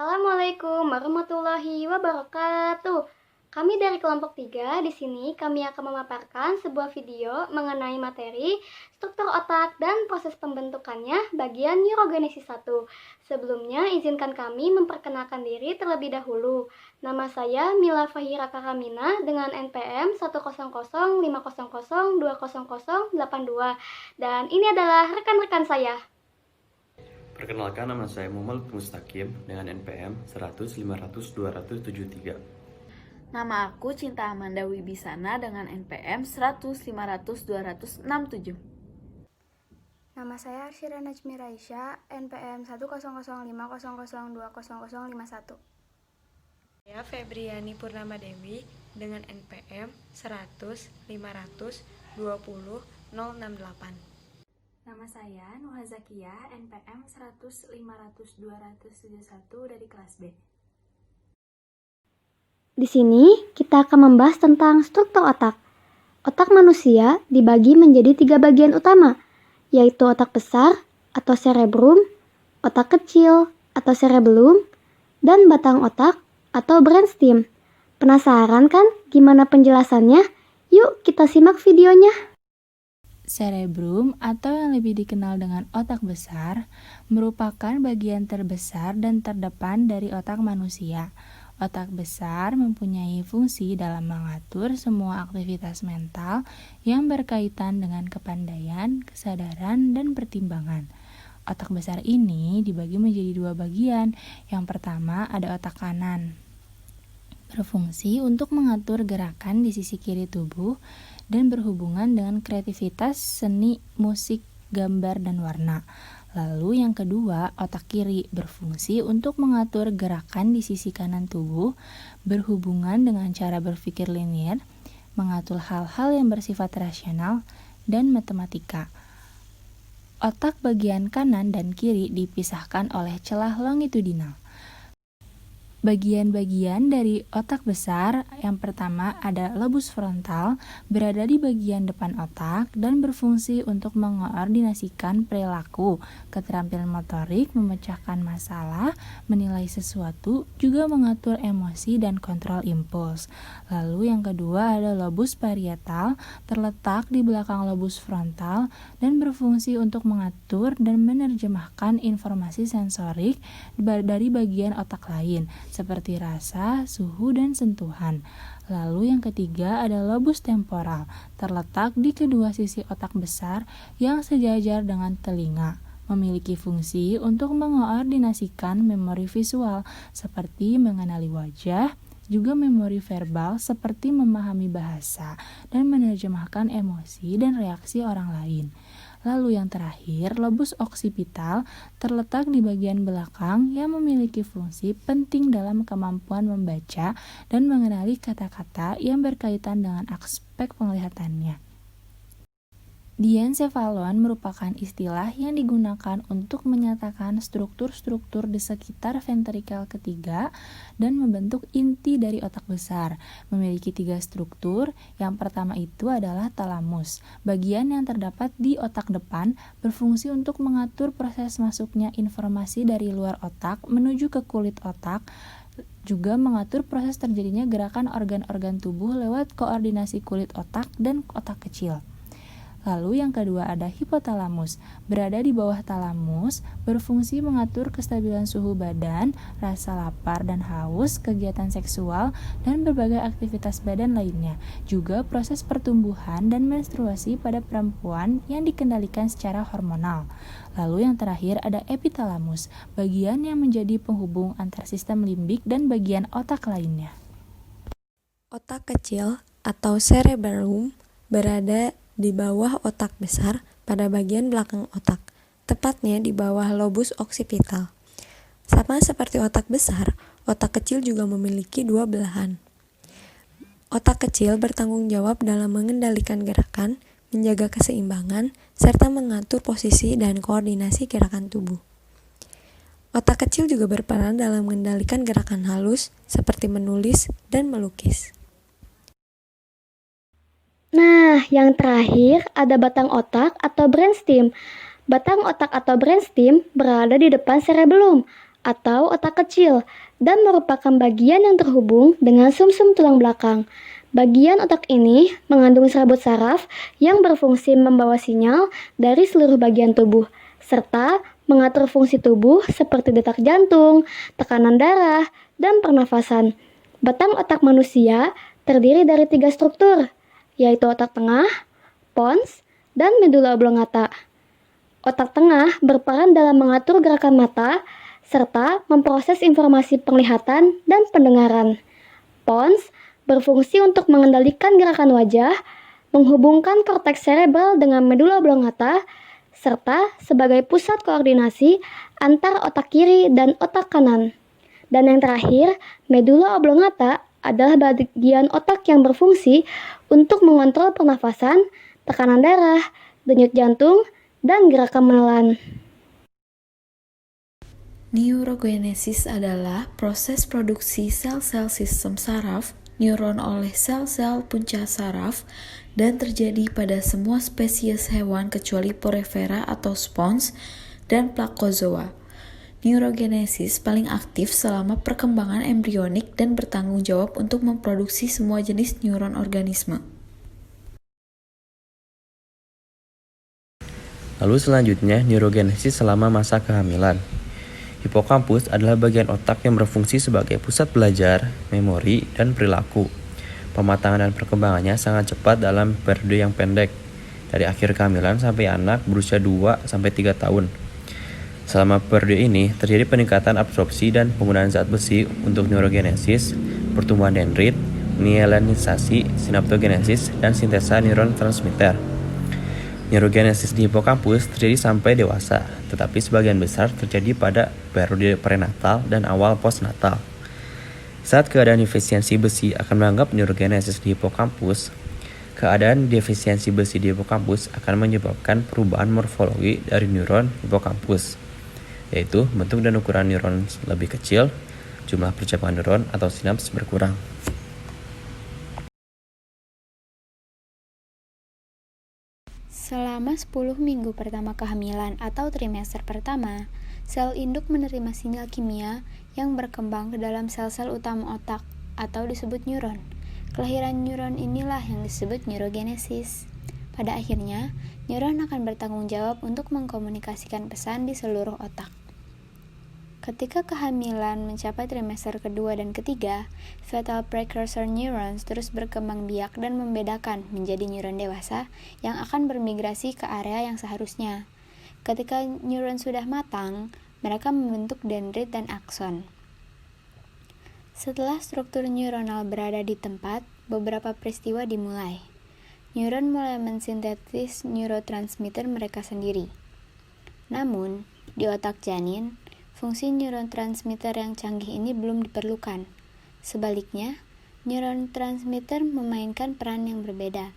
Assalamualaikum warahmatullahi wabarakatuh. Kami dari kelompok 3 di sini kami akan memaparkan sebuah video mengenai materi struktur otak dan proses pembentukannya bagian neurogenesis 1. Sebelumnya izinkan kami memperkenalkan diri terlebih dahulu. Nama saya Mila Fahira Karamina dengan NPM 10050020082 dan ini adalah rekan-rekan saya. Perkenalkan, nama saya Muhammad Mustaqim dengan NPM 100500273. Nama aku Cinta Amanda Wibisana dengan NPM 100500267. Nama saya Arsyira Najmi Raisya, NPM 10050020051. Saya Febriani Purnama Dewi dengan NPM 10050020068. Nama saya Nuha Zakiyah, NPM 100500271 dari kelas B. Di sini kita akan membahas tentang struktur otak. Otak manusia dibagi menjadi 3 bagian utama, yaitu otak besar atau cerebrum, otak kecil atau cerebellum, dan batang otak atau brainstem. Penasaran kan gimana penjelasannya? Yuk kita simak videonya. Cerebrum atau yang lebih dikenal dengan otak besar merupakan bagian terbesar dan terdepan dari otak manusia. Otak besar mempunyai fungsi dalam mengatur semua aktivitas mental yang berkaitan dengan kepandaian, kesadaran, dan pertimbangan. Otak besar ini dibagi menjadi 2 bagian. Yang pertama ada otak kanan, berfungsi untuk mengatur gerakan di sisi kiri tubuh dan berhubungan dengan kreativitas, seni, musik, gambar, dan warna. Lalu yang kedua, otak kiri berfungsi untuk mengatur gerakan di sisi kanan tubuh, berhubungan dengan cara berpikir linier, mengatur hal-hal yang bersifat rasional, dan matematika. Otak bagian kanan dan kiri dipisahkan oleh celah longitudinal. Bagian-bagian dari otak besar, yang pertama ada lobus frontal, berada di bagian depan otak dan berfungsi untuk mengkoordinasikan perilaku, keterampilan motorik, memecahkan masalah, menilai sesuatu, juga mengatur emosi dan kontrol impuls. Lalu yang kedua ada lobus parietal, terletak di belakang lobus frontal dan berfungsi untuk mengatur dan menerjemahkan informasi sensorik dari bagian otak lain, seperti rasa, suhu, dan sentuhan. Lalu yang ketiga ada lobus temporal, terletak di kedua sisi otak besar yang sejajar dengan telinga, memiliki fungsi untuk mengoordinasikan memori visual seperti mengenali wajah, juga memori verbal seperti memahami bahasa dan menerjemahkan emosi dan reaksi orang lain. Lalu yang terakhir, lobus oksipital terletak di bagian belakang yang memiliki fungsi penting dalam kemampuan membaca dan mengenali kata-kata yang berkaitan dengan aspek penglihatannya. Diencephalon merupakan istilah yang digunakan untuk menyatakan struktur-struktur di sekitar ventrikel ketiga dan membentuk inti dari otak besar. Memiliki 3 struktur. Yang pertama itu adalah talamus. Bagian yang terdapat di otak depan berfungsi untuk mengatur proses masuknya informasi dari luar otak menuju ke kulit otak, juga mengatur proses terjadinya gerakan organ-organ tubuh lewat koordinasi kulit otak dan otak kecil. Lalu yang kedua ada hipotalamus, berada di bawah talamus, berfungsi mengatur kestabilan suhu badan, rasa lapar dan haus, kegiatan seksual, dan berbagai aktivitas badan lainnya. Juga proses pertumbuhan dan menstruasi pada perempuan yang dikendalikan secara hormonal. Lalu yang terakhir ada epitalamus, bagian yang menjadi penghubung antar sistem limbik dan bagian otak lainnya. Otak kecil atau cerebellum berada di bawah otak besar pada bagian belakang otak, tepatnya di bawah lobus oksipital. Sama seperti otak besar, otak kecil juga memiliki 2 belahan. Otak kecil bertanggung jawab dalam mengendalikan gerakan, menjaga keseimbangan, serta mengatur posisi dan koordinasi gerakan tubuh. Otak kecil juga berperan dalam mengendalikan gerakan halus seperti menulis dan melukis. Nah, yang terakhir ada batang otak atau brainstem. Batang otak atau brainstem berada di depan cerebellum. atau otak kecil dan merupakan bagian yang terhubung dengan sumsum tulang belakang. Bagian otak ini mengandung serabut saraf yang berfungsi membawa sinyal dari seluruh bagian tubuh, serta mengatur fungsi tubuh seperti detak jantung, tekanan darah, dan pernafasan. Batang otak manusia terdiri dari 3 struktur, yaitu otak tengah, pons, dan medula oblongata. Otak tengah berperan dalam mengatur gerakan mata, serta memproses informasi penglihatan dan pendengaran. Pons berfungsi untuk mengendalikan gerakan wajah, menghubungkan korteks serebral dengan medula oblongata, serta sebagai pusat koordinasi antar otak kiri dan otak kanan. Dan yang terakhir, medula oblongata adalah bagian otak yang berfungsi untuk mengontrol pernafasan, tekanan darah, denyut jantung, dan gerakan menelan. Neurogenesis adalah proses produksi sel-sel sistem saraf neuron oleh sel-sel punca saraf dan terjadi pada semua spesies hewan kecuali Porifera atau spons dan Plakozoa. Neurogenesis paling aktif selama perkembangan embrionik dan bertanggung jawab untuk memproduksi semua jenis neuron organisme. Lalu selanjutnya, neurogenesis selama masa kehamilan. Hipokampus adalah bagian otak yang berfungsi sebagai pusat belajar, memori, dan perilaku. Pematangan dan perkembangannya sangat cepat dalam periode yang pendek, dari akhir kehamilan sampai anak berusia 2-3 tahun. Selama periode ini, terjadi peningkatan absorpsi dan penggunaan zat besi untuk neurogenesis, pertumbuhan dendrit, mielinisasi, sinaptogenesis, dan sintesa neuron transmitter. Neurogenesis di hipokampus terjadi sampai dewasa, tetapi sebagian besar terjadi pada periode prenatal dan awal postnatal. Saat keadaan defisiensi besi akan menganggap neurogenesis di hipokampus, keadaan defisiensi besi di hipokampus akan menyebabkan perubahan morfologi dari neuron hipokampus, yaitu bentuk dan ukuran neuron lebih kecil, jumlah percepatan neuron atau sinaps berkurang. Selama 10 minggu pertama kehamilan atau trimester pertama, sel induk menerima sinyal kimia yang berkembang ke dalam sel-sel utama otak atau disebut neuron. Kelahiran neuron inilah yang disebut neurogenesis. Pada akhirnya, neuron akan bertanggung jawab untuk mengkomunikasikan pesan di seluruh otak. Ketika kehamilan mencapai trimester kedua dan ketiga, fetal precursor neurons terus berkembang biak dan membedakan menjadi neuron dewasa yang akan bermigrasi ke area yang seharusnya. Ketika neuron sudah matang, mereka membentuk dendrit dan akson. Setelah struktur neuronal berada di tempat, beberapa peristiwa dimulai. Neuron mulai mensintesis neurotransmitter mereka sendiri. Namun, di otak janin, fungsi neurotransmitter yang canggih ini belum diperlukan. Sebaliknya, neurotransmitter memainkan peran yang berbeda.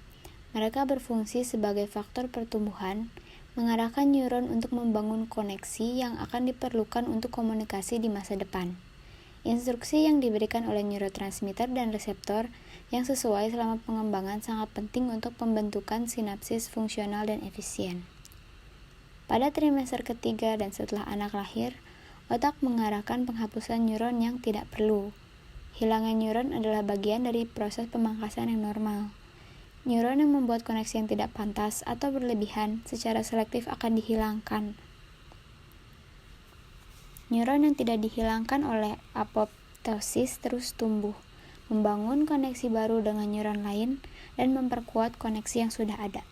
Mereka berfungsi sebagai faktor pertumbuhan, mengarahkan neuron untuk membangun koneksi yang akan diperlukan untuk komunikasi di masa depan. Instruksi yang diberikan oleh neurotransmitter dan reseptor yang sesuai selama pengembangan sangat penting untuk pembentukan sinapsis fungsional dan efisien. Pada trimester ketiga dan setelah anak lahir, otak mengarahkan penghapusan neuron yang tidak perlu. Hilangnya neuron adalah bagian dari proses pemangkasan yang normal. Neuron yang membuat koneksi yang tidak pantas atau berlebihan secara selektif akan dihilangkan. Neuron yang tidak dihilangkan oleh apoptosis terus tumbuh, membangun koneksi baru dengan neuron lain, dan memperkuat koneksi yang sudah ada.